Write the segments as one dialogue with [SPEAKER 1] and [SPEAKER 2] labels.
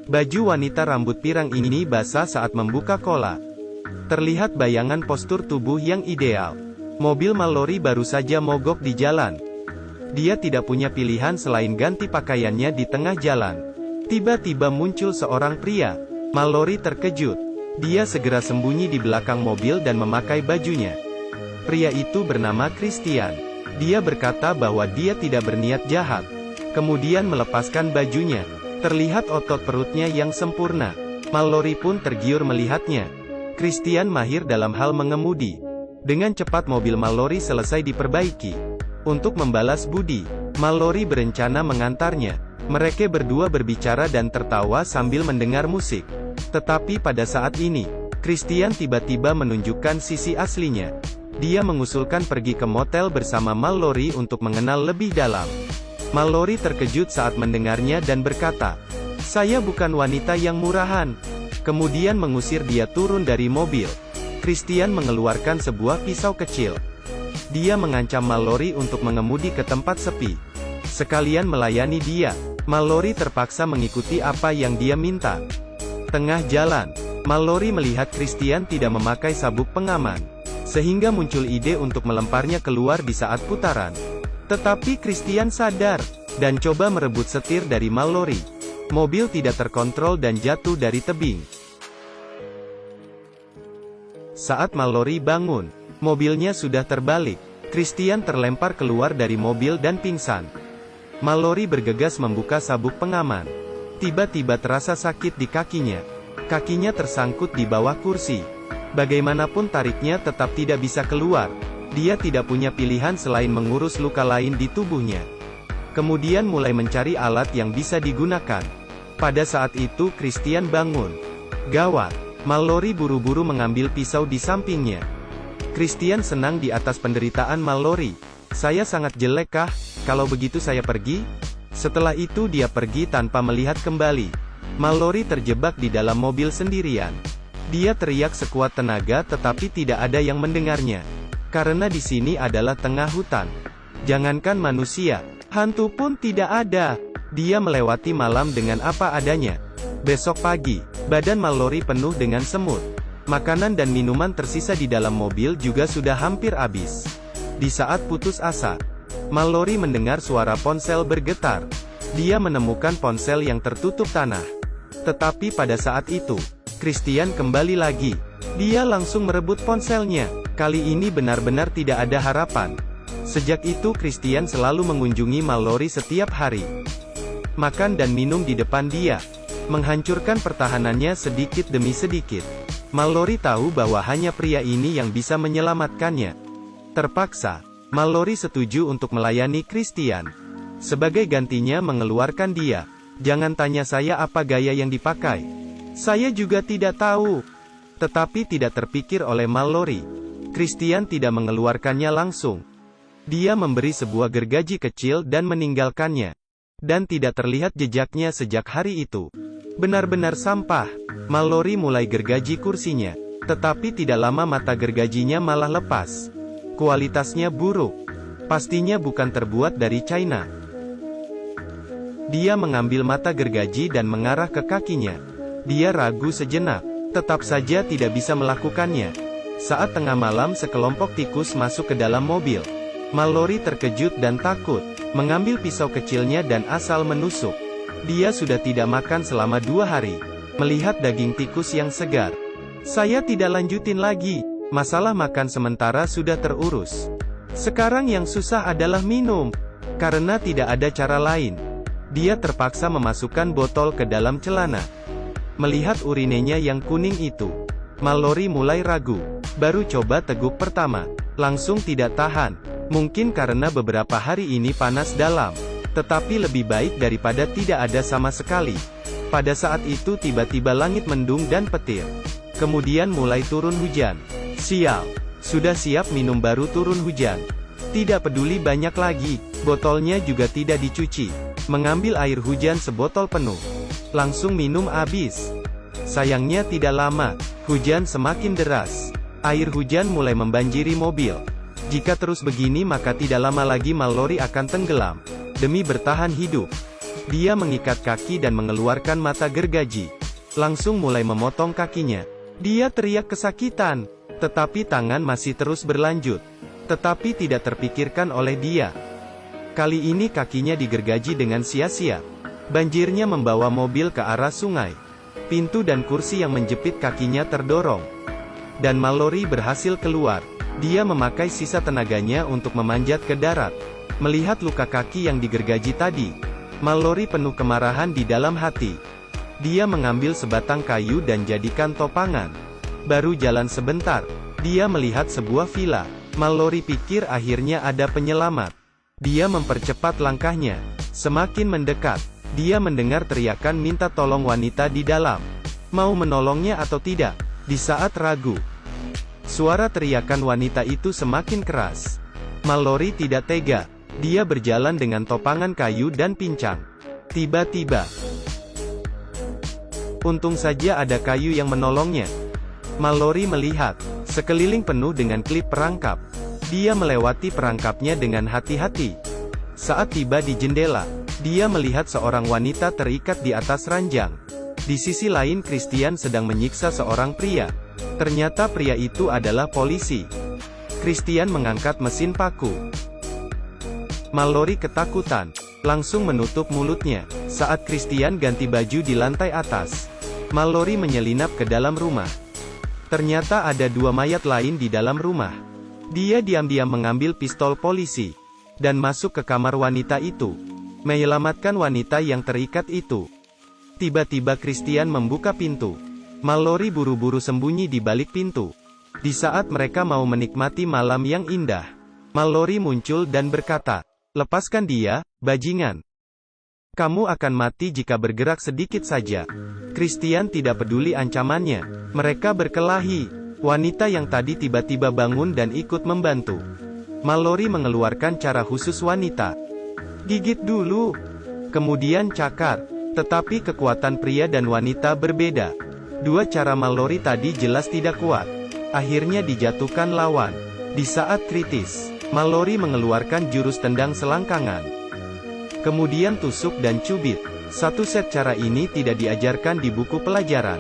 [SPEAKER 1] Baju wanita rambut pirang ini basah saat membuka kola. Terlihat bayangan postur tubuh yang ideal. Mobil Mallory baru saja mogok di jalan. Dia tidak punya pilihan selain ganti pakaiannya di tengah jalan. Tiba-tiba muncul seorang pria. Mallory terkejut. Dia segera sembunyi di belakang mobil dan memakai bajunya. Pria itu bernama Christian. Dia berkata bahwa dia tidak berniat jahat. Kemudian melepaskan bajunya. Terlihat otot perutnya yang sempurna. Mallory pun tergiur melihatnya. Christian mahir dalam hal mengemudi. Dengan cepat mobil Mallory selesai diperbaiki. Untuk membalas budi, Mallory berencana mengantarnya. Mereka berdua berbicara dan tertawa sambil mendengar musik. Tetapi pada saat ini, Christian tiba-tiba menunjukkan sisi aslinya. Dia mengusulkan pergi ke motel bersama Mallory untuk mengenal lebih dalam. Mallory terkejut saat mendengarnya dan berkata, "Saya bukan wanita yang murahan." Kemudian mengusir dia turun dari mobil. Christian mengeluarkan sebuah pisau kecil. Dia mengancam Mallory untuk mengemudi ke tempat sepi. Sekalian melayani dia. Mallory terpaksa mengikuti apa yang dia minta. Tengah jalan, Mallory melihat Christian tidak memakai sabuk pengaman. Sehingga muncul ide untuk melemparnya keluar di saat putaran. Tetapi Christian sadar, dan coba merebut setir dari Mallory. Mobil tidak terkontrol dan jatuh dari tebing. Saat Mallory bangun, mobilnya sudah terbalik. Christian terlempar keluar dari mobil dan pingsan. Mallory bergegas membuka sabuk pengaman. Tiba-tiba terasa sakit di kakinya. Kakinya tersangkut di bawah kursi. Bagaimanapun tariknya tetap tidak bisa keluar. Dia tidak punya pilihan selain mengurus luka lain di tubuhnya. Kemudian mulai mencari alat yang bisa digunakan. Pada saat itu Christian bangun. Gawat! Mallory buru-buru mengambil pisau di sampingnya. Christian senang di atas penderitaan Mallory. "Saya sangat jelek kah? Kalau begitu saya pergi?" Setelah itu dia pergi tanpa melihat kembali. Mallory terjebak di dalam mobil sendirian. Dia teriak sekuat tenaga tetapi tidak ada yang mendengarnya. Karena di sini adalah tengah hutan. Jangankan manusia, hantu pun tidak ada. Dia melewati malam dengan apa adanya. Besok pagi, badan Mallory penuh dengan semut. Makanan dan minuman tersisa di dalam mobil juga sudah hampir habis. Di saat putus asa, Mallory mendengar suara ponsel bergetar. Dia menemukan ponsel yang tertutup tanah. Tetapi pada saat itu, Christian kembali lagi. Dia langsung merebut ponselnya. Kali ini benar-benar tidak ada harapan. Sejak itu Christian selalu mengunjungi Mallory setiap hari. Makan dan minum di depan dia. Menghancurkan pertahanannya sedikit demi sedikit. Mallory tahu bahwa hanya pria ini yang bisa menyelamatkannya. Terpaksa, Mallory setuju untuk melayani Christian. Sebagai gantinya mengeluarkan dia. "Jangan tanya saya apa gaya yang dipakai. Saya juga tidak tahu." Tetapi tidak terpikir oleh Mallory. Christian tidak mengeluarkannya langsung. Dia memberi sebuah gergaji kecil dan meninggalkannya. Dan tidak terlihat jejaknya sejak hari itu. Benar-benar sampah. Mallory mulai gergaji kursinya. Tetapi tidak lama mata gergajinya malah lepas. Kualitasnya buruk. Pastinya bukan terbuat dari China. Dia mengambil mata gergaji dan mengarah ke kakinya. Dia ragu sejenak. Tetap saja tidak bisa melakukannya. Saat tengah malam sekelompok tikus masuk ke dalam mobil. Mallory terkejut dan takut. Mengambil pisau kecilnya dan asal menusuk. Dia sudah tidak makan selama 2 hari. Melihat daging tikus yang segar. "Saya tidak lanjutin lagi. Masalah makan sementara sudah terurus. Sekarang yang susah adalah minum. Karena tidak ada cara lain." Dia terpaksa memasukkan botol ke dalam celana. Melihat urinenya yang kuning itu, Mallory mulai ragu. Baru coba teguk pertama, langsung tidak tahan. Mungkin karena beberapa hari ini panas dalam. Tetapi lebih baik daripada tidak ada sama sekali. Pada saat itu tiba-tiba langit mendung dan petir. Kemudian mulai turun hujan. Sial, sudah siap minum baru turun hujan. Tidak peduli banyak lagi, botolnya juga tidak dicuci. Mengambil air hujan sebotol penuh. Langsung minum habis. Sayangnya tidak lama, hujan semakin deras. Air hujan mulai membanjiri mobil. Jika terus begini maka tidak lama lagi Mallory akan tenggelam. Demi bertahan hidup, Dia mengikat kaki dan mengeluarkan mata gergaji. Langsung mulai memotong kakinya. Dia teriak kesakitan. Tetapi tangan masih terus berlanjut. Tetapi tidak terpikirkan oleh dia. Kali ini kakinya digergaji dengan sia-sia. Banjirnya membawa mobil ke arah sungai. Pintu dan kursi yang menjepit kakinya terdorong. Dan Mallory berhasil keluar. Dia memakai sisa tenaganya untuk memanjat ke darat. Melihat luka kaki yang digergaji tadi, Mallory penuh kemarahan di dalam hati. Dia mengambil sebatang kayu dan jadikan topangan. Baru jalan sebentar, dia melihat sebuah villa. Mallory pikir akhirnya ada penyelamat. Dia mempercepat langkahnya. Semakin mendekat, dia mendengar teriakan minta tolong wanita di dalam. Mau menolongnya atau tidak? Di saat ragu, suara teriakan wanita itu semakin keras. Mallory tidak tega. Dia berjalan dengan topangan kayu dan pincang. Tiba-tiba, untung saja ada kayu yang menolongnya. Mallory melihat sekeliling penuh dengan klip perangkap. Dia melewati perangkapnya dengan hati-hati. Saat tiba di jendela, dia melihat seorang wanita terikat di atas ranjang. Di sisi lain Christian sedang menyiksa seorang pria. Ternyata pria itu adalah polisi. Christian mengangkat mesin paku. Mallory ketakutan, langsung menutup mulutnya. Saat Christian ganti baju di lantai atas, Mallory menyelinap ke dalam rumah. Ternyata ada dua mayat lain di dalam rumah. Dia diam-diam mengambil pistol polisi dan masuk ke kamar wanita itu, menyelamatkan wanita yang terikat itu. Tiba-tiba Christian membuka pintu. Mallory buru-buru sembunyi di balik pintu. Di saat mereka mau menikmati malam yang indah, Mallory muncul dan berkata, "Lepaskan dia, bajingan. Kamu akan mati jika bergerak sedikit saja." Christian tidak peduli ancamannya. Mereka berkelahi. Wanita yang tadi tiba-tiba bangun dan ikut membantu. Mallory mengeluarkan cara khusus wanita. Gigit dulu, kemudian cakar. Tetapi kekuatan pria dan wanita berbeda. Dua cara Mallory tadi jelas tidak kuat. Akhirnya dijatuhkan lawan. Di saat kritis, Mallory mengeluarkan jurus tendang selangkangan. Kemudian tusuk dan cubit. Satu set cara ini tidak diajarkan di buku pelajaran.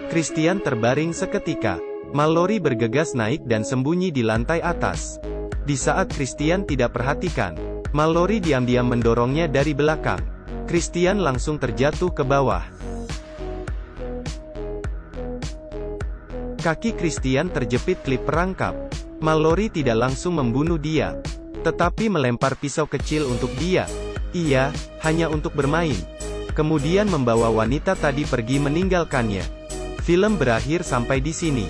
[SPEAKER 1] Christian terbaring seketika. Mallory bergegas naik dan sembunyi di lantai atas. Di saat Christian tidak perhatikan, Mallory diam-diam mendorongnya dari belakang. Christian langsung terjatuh ke bawah. Kaki Christian terjepit klip perangkap. Mallory tidak langsung membunuh dia, tetapi melempar pisau kecil untuk dia. Iya, hanya untuk bermain. Kemudian membawa wanita tadi pergi meninggalkannya. Film berakhir sampai di sini.